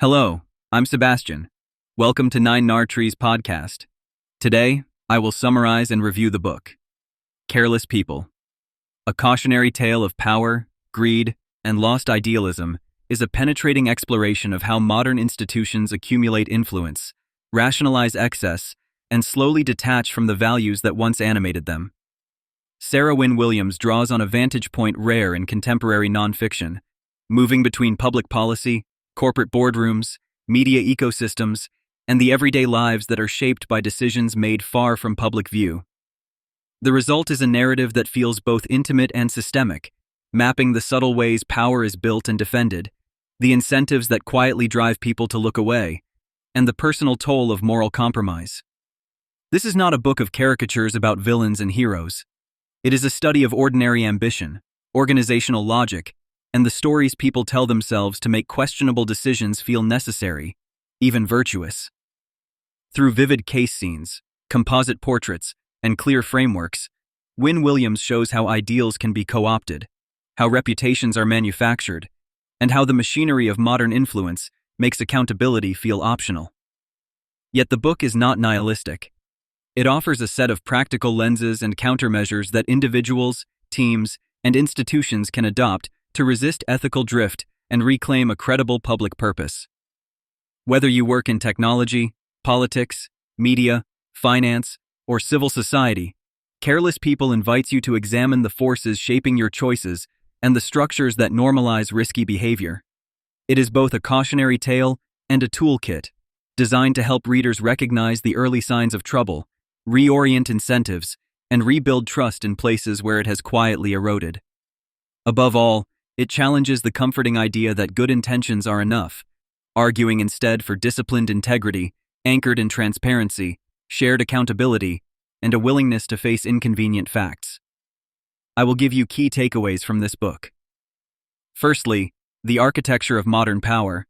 Hello, I'm Sebastian. Welcome to Nine Nar Trees podcast. Today, I will summarize and review the book, Careless People. A cautionary tale of power, greed, and lost idealism is a penetrating exploration of how modern institutions accumulate influence, rationalize excess, and slowly detach from the values that once animated them. Sarah Wynn-Williams draws on a vantage point rare in contemporary nonfiction, moving between public policy, corporate boardrooms, media ecosystems, and the everyday lives that are shaped by decisions made far from public view. The result is a narrative that feels both intimate and systemic, mapping the subtle ways power is built and defended, the incentives that quietly drive people to look away, and the personal toll of moral compromise. This is not a book of caricatures about villains and heroes. It is a study of ordinary ambition, organizational logic, and the stories people tell themselves to make questionable decisions feel necessary, even virtuous. Through vivid case scenes, composite portraits, and clear frameworks, Wynn-Williams shows how ideals can be co-opted, how reputations are manufactured, and how the machinery of modern influence makes accountability feel optional. Yet the book is not nihilistic. It offers a set of practical lenses and countermeasures that individuals, teams, and institutions can adopt to resist ethical drift and reclaim a credible public purpose. Whether you work in technology, politics, media, finance, or civil society, Careless People invites you to examine the forces shaping your choices and the structures that normalize risky behavior. It is both a cautionary tale and a toolkit, designed to help readers recognize the early signs of trouble, reorient incentives, and rebuild trust in places where it has quietly eroded. Above all, it challenges the comforting idea that good intentions are enough, arguing instead for disciplined integrity, anchored in transparency, shared accountability, and a willingness to face inconvenient facts. I will give you key takeaways from this book. Firstly, the architecture of modern power.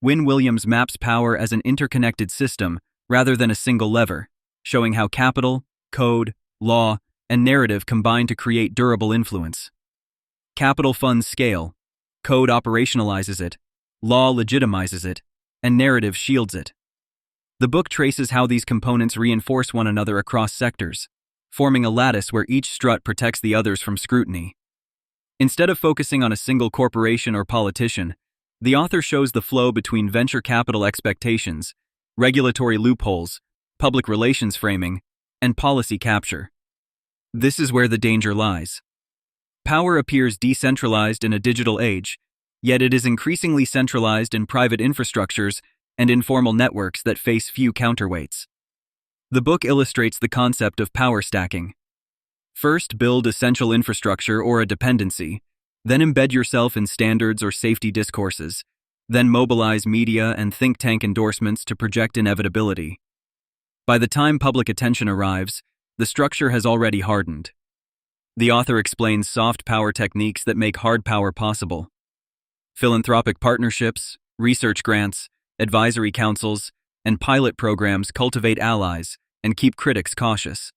Wynn-Williams maps power as an interconnected system rather than a single lever, showing how capital, code, law, and narrative combine to create durable influence. Capital funds scale, code operationalizes it, law legitimizes it, and narrative shields it. The book traces how these components reinforce one another across sectors, forming a lattice where each strut protects the others from scrutiny. Instead of focusing on a single corporation or politician, the author shows the flow between venture capital expectations, regulatory loopholes, public relations framing, and policy capture. This is where the danger lies. Power appears decentralized in a digital age, yet it is increasingly centralized in private infrastructures and informal networks that face few counterweights. The book illustrates the concept of power stacking. First, build essential infrastructure or a dependency, then embed yourself in standards or safety discourses, then mobilize media and think tank endorsements to project inevitability. By the time public attention arrives, the structure has already hardened. The author explains soft power techniques that make hard power possible. Philanthropic partnerships, research grants, advisory councils, and pilot programs cultivate allies and keep critics cautious.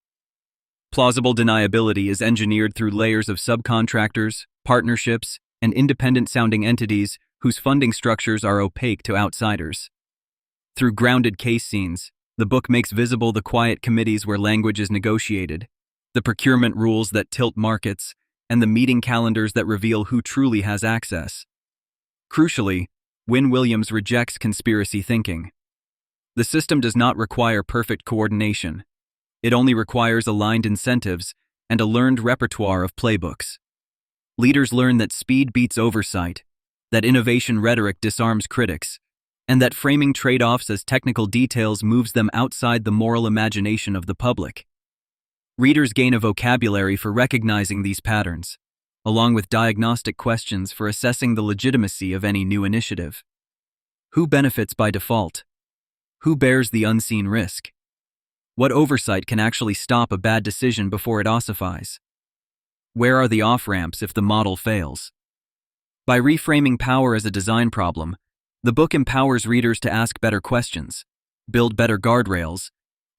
Plausible deniability is engineered through layers of subcontractors, partnerships, and independent-sounding entities whose funding structures are opaque to outsiders. Through grounded case scenes, the book makes visible the quiet committees where language is negotiated, the procurement rules that tilt markets, and the meeting calendars that reveal who truly has access. Crucially, Wynn-Williams rejects conspiracy thinking. The system does not require perfect coordination. It only requires aligned incentives and a learned repertoire of playbooks. Leaders learn that speed beats oversight, that innovation rhetoric disarms critics, and that framing trade-offs as technical details moves them outside the moral imagination of the public. Readers gain a vocabulary for recognizing these patterns, along with diagnostic questions for assessing the legitimacy of any new initiative. Who benefits by default? Who bears the unseen risk? What oversight can actually stop a bad decision before it ossifies? Where are the off-ramps if the model fails? By reframing power as a design problem, the book empowers readers to ask better questions, build better guardrails,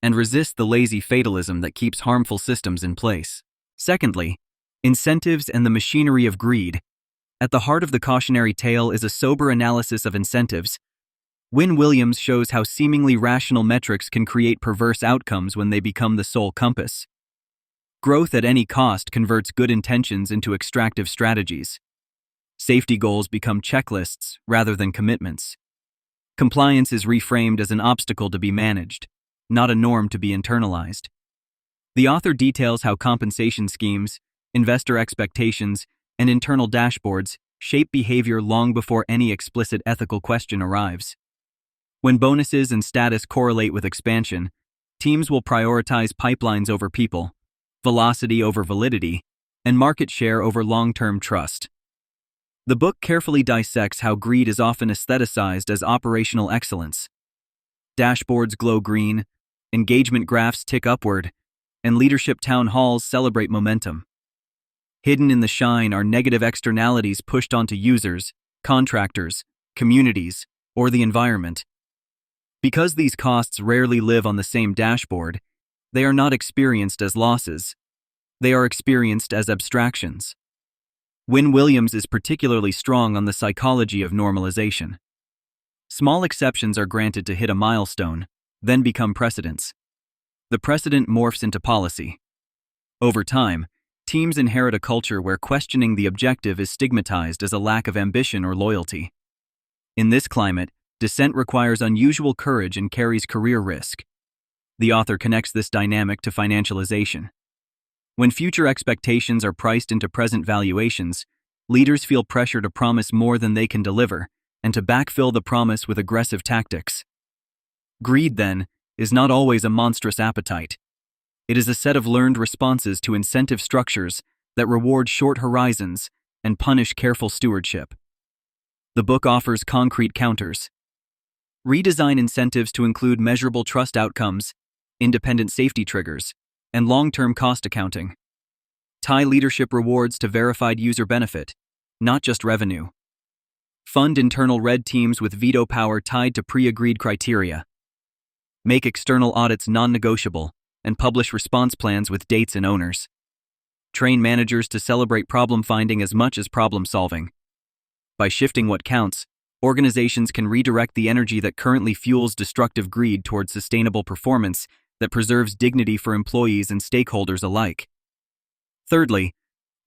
and resist the lazy fatalism that keeps harmful systems in place. Secondly, incentives and the machinery of greed. At the heart of the cautionary tale is a sober analysis of incentives, Wynn-Williams shows how seemingly rational metrics can create perverse outcomes when they become the sole compass. Growth at any cost converts good intentions into extractive strategies. Safety goals become checklists rather than commitments. Compliance is reframed as an obstacle to be managed, not a norm to be internalized. The author details how compensation schemes, investor expectations, and internal dashboards shape behavior long before any explicit ethical question arrives. When bonuses and status correlate with expansion, teams will prioritize pipelines over people, velocity over validity, and market share over long-term trust. The book carefully dissects how greed is often aestheticized as operational excellence. Dashboards glow green, engagement graphs tick upward, and leadership town halls celebrate momentum. Hidden in the shine are negative externalities pushed onto users, contractors, communities, or the environment. Because these costs rarely live on the same dashboard, they are not experienced as losses. They are experienced as abstractions. Wynn-Williams is particularly strong on the psychology of normalization. Small exceptions are granted to hit a milestone, then become precedents. The precedent morphs into policy. Over time, teams inherit a culture where questioning the objective is stigmatized as a lack of ambition or loyalty. In this climate, dissent requires unusual courage and carries career risk. The author connects this dynamic to financialization. When future expectations are priced into present valuations, leaders feel pressure to promise more than they can deliver, and to backfill the promise with aggressive tactics. Greed, then, is not always a monstrous appetite. It is a set of learned responses to incentive structures that reward short horizons and punish careful stewardship. The book offers concrete counters. Redesign incentives to include measurable trust outcomes, independent safety triggers, and long-term cost accounting. Tie leadership rewards to verified user benefit, not just revenue. Fund internal red teams with veto power tied to pre-agreed criteria. Make external audits non-negotiable, and publish response plans with dates and owners. Train managers to celebrate problem finding as much as problem solving. By shifting what counts, organizations can redirect the energy that currently fuels destructive greed towards sustainable performance that preserves dignity for employees and stakeholders alike. Thirdly,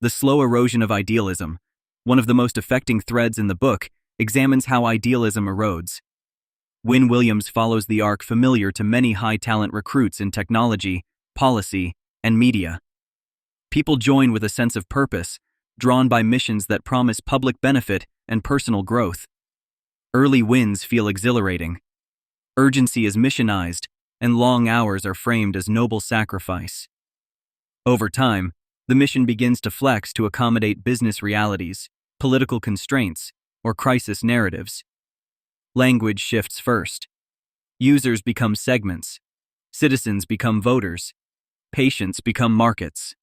the slow erosion of idealism, one of the most affecting threads in the book, examines how idealism erodes. Wynn-Williams follows the arc familiar to many high-talent recruits in technology, policy, and media. People join with a sense of purpose, drawn by missions that promise public benefit and personal growth. Early wins feel exhilarating. Urgency is missionized, and long hours are framed as noble sacrifice. Over time, the mission begins to flex to accommodate business realities, political constraints, or crisis narratives. Language shifts first. Users become segments. Citizens become voters. Patients become markets.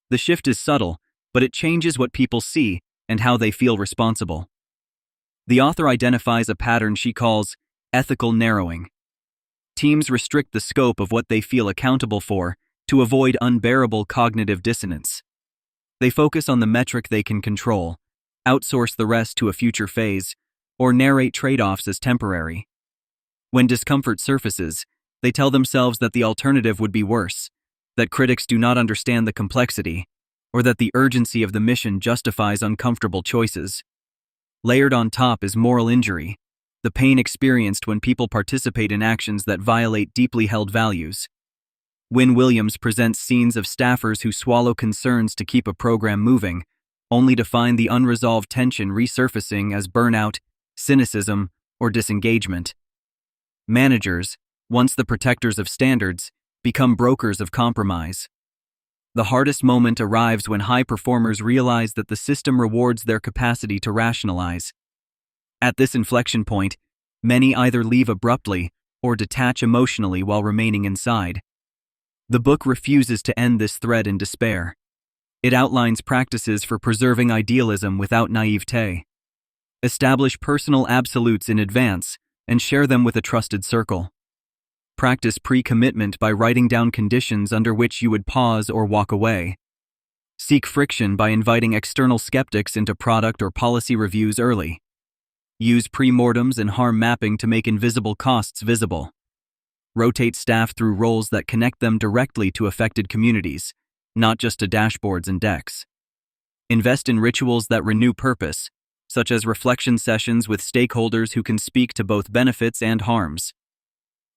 The shift is subtle, but it changes what people see and how they feel responsible. The author identifies a pattern she calls ethical narrowing. Teams restrict the scope of what they feel accountable for to avoid unbearable cognitive dissonance. They focus on the metric they can control, outsource the rest to a future phase, or narrate trade-offs as temporary. When discomfort surfaces, they tell themselves that the alternative would be worse, that critics do not understand the complexity, or that the urgency of the mission justifies uncomfortable choices. Layered on top is moral injury, the pain experienced when people participate in actions that violate deeply held values. Wynn-Williams presents scenes of staffers who swallow concerns to keep a program moving, only to find the unresolved tension resurfacing as burnout, cynicism, or disengagement. Managers, once the protectors of standards, become brokers of compromise. The hardest moment arrives when high performers realize that the system rewards their capacity to rationalize. At this inflection point, many either leave abruptly or detach emotionally while remaining inside. The book refuses to end this thread in despair. It outlines practices for preserving idealism without naivete. Establish personal absolutes in advance and share them with a trusted circle. Practice pre-commitment by writing down conditions under which you would pause or walk away. Seek friction by inviting external skeptics into product or policy reviews early. Use pre-mortems and harm mapping to make invisible costs visible. Rotate staff through roles that connect them directly to affected communities, not just to dashboards and decks. Invest in rituals that renew purpose, such as reflection sessions with stakeholders who can speak to both benefits and harms.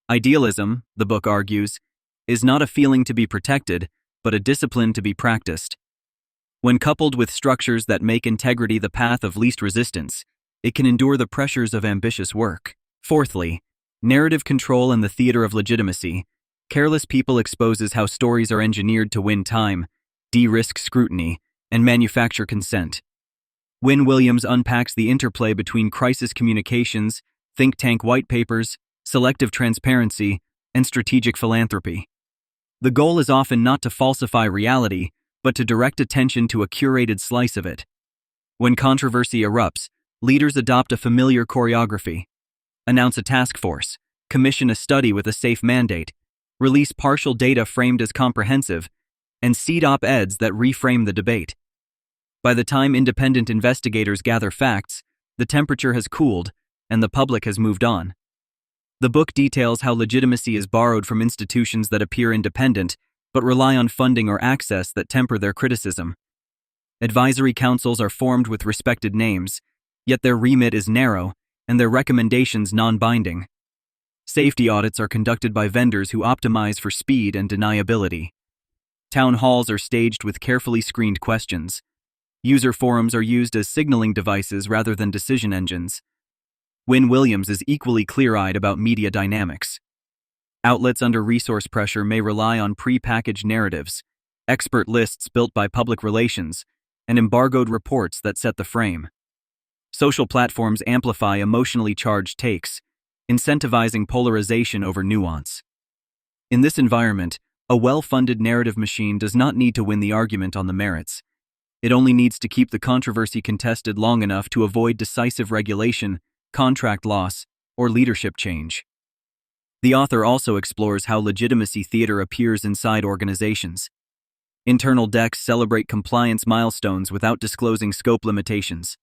Idealism, the book argues, is not a feeling to be protected, but a discipline to be practiced. When coupled with structures that make integrity the path of least resistance, it can endure the pressures of ambitious work. Fourthly, narrative control and the theater of legitimacy. Careless People exposes how stories are engineered to win time, de-risk scrutiny, and manufacture consent. Wynn-Williams unpacks the interplay between crisis communications, think tank white papers, selective transparency, and strategic philanthropy. The goal is often not to falsify reality, but to direct attention to a curated slice of it. When controversy erupts, leaders adopt a familiar choreography. Announce a task force, commission a study with a safe mandate, release partial data framed as comprehensive, and seed op-eds that reframe the debate. By the time independent investigators gather facts, the temperature has cooled and the public has moved on. The book details how legitimacy is borrowed from institutions that appear independent but rely on funding or access that temper their criticism. Advisory councils are formed with respected names, yet their remit is narrow and their recommendations non-binding. Safety audits are conducted by vendors who optimize for speed and deniability. Town halls are staged with carefully screened questions. User forums are used as signaling devices rather than decision engines. Wynn-Williams is equally clear-eyed about media dynamics. Outlets under resource pressure may rely on pre-packaged narratives, expert lists built by public relations, and embargoed reports that set the frame. Social platforms amplify emotionally charged takes, incentivizing polarization over nuance. In this environment, a well-funded narrative machine does not need to win the argument on the merits. It only needs to keep the controversy contested long enough to avoid decisive regulation, contract loss, or leadership change. The author also explores how legitimacy theater appears inside organizations. Internal decks celebrate compliance milestones without disclosing scope limitations.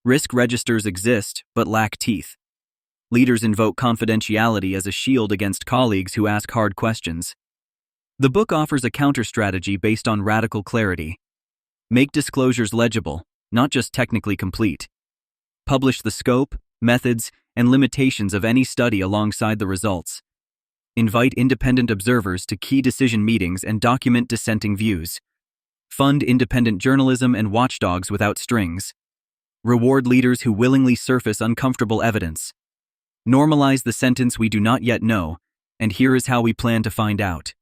Risk registers exist, but lack teeth. Leaders invoke confidentiality as a shield against colleagues who ask hard questions. The book offers a counter-strategy based on radical clarity. Make disclosures legible, not just technically complete. Publish the scope, methods, and limitations of any study alongside the results. Invite independent observers to key decision meetings and document dissenting views. Fund independent journalism and watchdogs without strings. Reward leaders who willingly surface uncomfortable evidence. Normalize the sentence "we do not yet know, and here is how we plan to find out."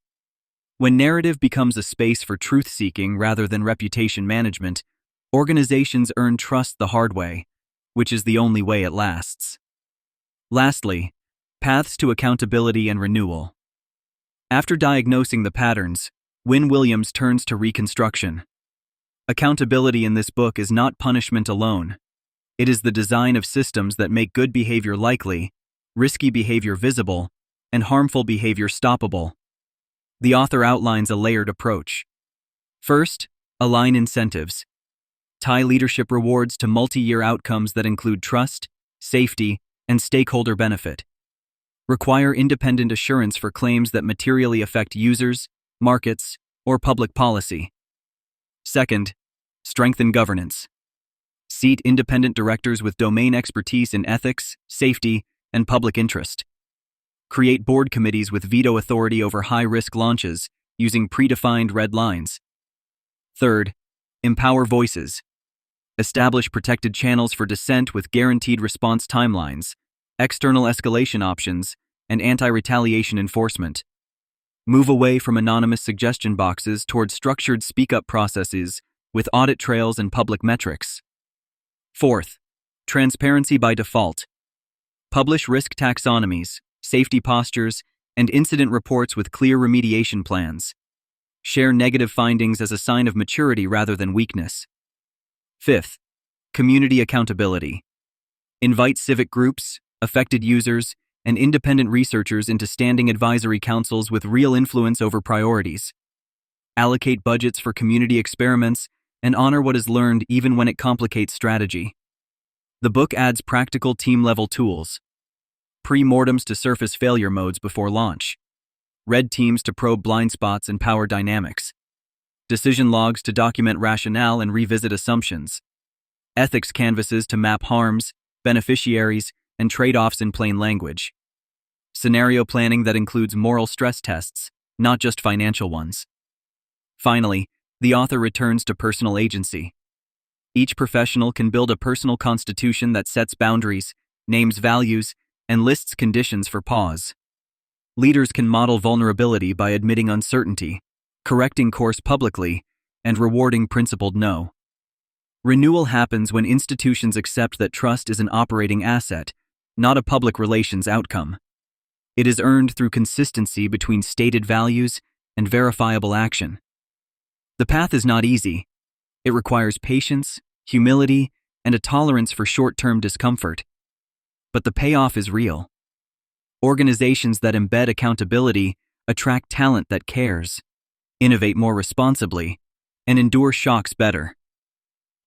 When narrative becomes a space for truth-seeking rather than reputation management, organizations earn trust the hard way, which is the only way it lasts. Lastly, paths to accountability and renewal. After diagnosing the patterns, Wynn-Williams turns to reconstruction. Accountability in this book is not punishment alone. It is the design of systems that make good behavior likely, risky behavior visible, and harmful behavior stoppable. The author outlines a layered approach. First, align incentives. Tie leadership rewards to multi-year outcomes that include trust, safety, and stakeholder benefit. Require independent assurance for claims that materially affect users, markets, or public policy. Second, strengthen governance. Seat independent directors with domain expertise in ethics, safety, and public interest. Create board committees with veto authority over high-risk launches using predefined red lines. Third, empower voices. Establish protected channels for dissent with guaranteed response timelines, external escalation options, and anti-retaliation enforcement. Move away from anonymous suggestion boxes toward structured speak-up processes with audit trails and public metrics. Fourth, transparency by default. Publish risk taxonomies, safety postures, and incident reports with clear remediation plans. Share negative findings as a sign of maturity rather than weakness. Fifth, community accountability. Invite civic groups, affected users, and independent researchers into standing advisory councils with real influence over priorities. Allocate budgets for community experiments and honor what is learned even when it complicates strategy. The book adds practical team-level tools, pre-mortems to surface failure modes before launch, red teams to probe blind spots and power dynamics, decision logs to document rationale and revisit assumptions, ethics canvases to map harms, beneficiaries, and trade-offs in plain language, scenario planning that includes moral stress tests, not just financial ones. Finally, the author returns to personal agency. Each professional can build a personal constitution that sets boundaries, names values, and lists conditions for pause. Leaders can model vulnerability by admitting uncertainty, correcting course publicly, and rewarding principled no. Renewal happens when institutions accept that trust is an operating asset, not a public relations outcome. It is earned through consistency between stated values and verifiable action. The path is not easy. It requires patience, humility, and a tolerance for short-term discomfort. But the payoff is real. Organizations that embed accountability attract talent that cares, innovate more responsibly, and endure shocks better.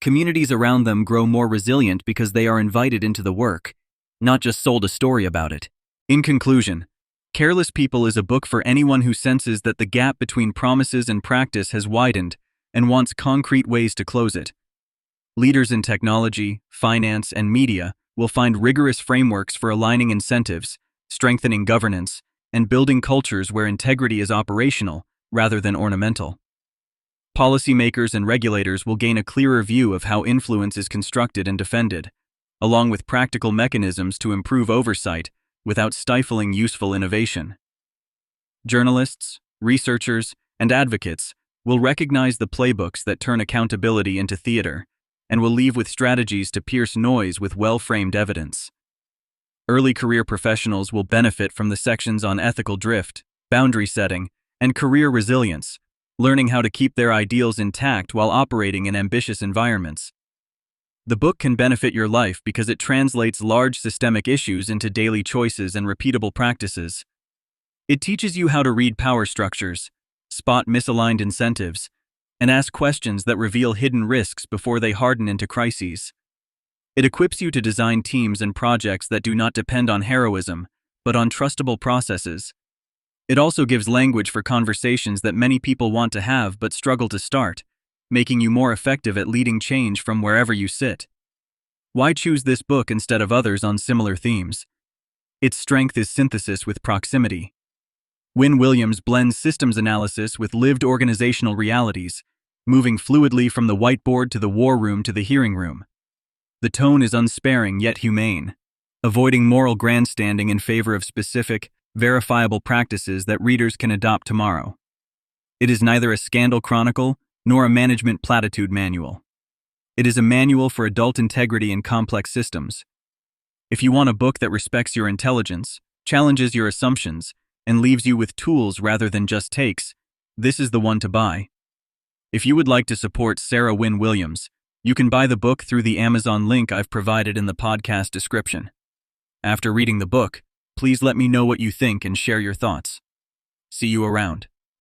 Communities around them grow more resilient because they are invited into the work, not just sold a story about it. In conclusion, Careless People is a book for anyone who senses that the gap between promises and practice has widened and wants concrete ways to close it. Leaders in technology, finance, and media will find rigorous frameworks for aligning incentives, strengthening governance, and building cultures where integrity is operational rather than ornamental. Policymakers and regulators will gain a clearer view of how influence is constructed and defended, along with practical mechanisms to improve oversight without stifling useful innovation. Journalists, researchers, and advocates will recognize the playbooks that turn accountability into theater, and will leave with strategies to pierce noise with well-framed evidence. Early career professionals will benefit from the sections on ethical drift, boundary setting, and career resilience, learning how to keep their ideals intact while operating in ambitious environments. The book can benefit your life because it translates large systemic issues into daily choices and repeatable practices. It teaches you how to read power structures, spot misaligned incentives, and ask questions that reveal hidden risks before they harden into crises. It equips you to design teams and projects that do not depend on heroism, but on trustable processes. It also gives language for conversations that many people want to have but struggle to start, making you more effective at leading change from wherever you sit. Why choose this book instead of others on similar themes? Its strength is synthesis with proximity. Wynn-Williams blends systems analysis with lived organizational realities, moving fluidly from the whiteboard to the war room to the hearing room. The tone is unsparing yet humane, avoiding moral grandstanding in favor of specific, verifiable practices that readers can adopt tomorrow. It is neither a scandal chronicle nor a management platitude manual. It is a manual for adult integrity in complex systems. If you want a book that respects your intelligence, challenges your assumptions, and leaves you with tools rather than just takes, this is the one to buy. If you would like to support Sarah Wynn-Williams, you can buy the book through the Amazon link I've provided in the podcast description. After reading the book, please let me know what you think and share your thoughts. See you around.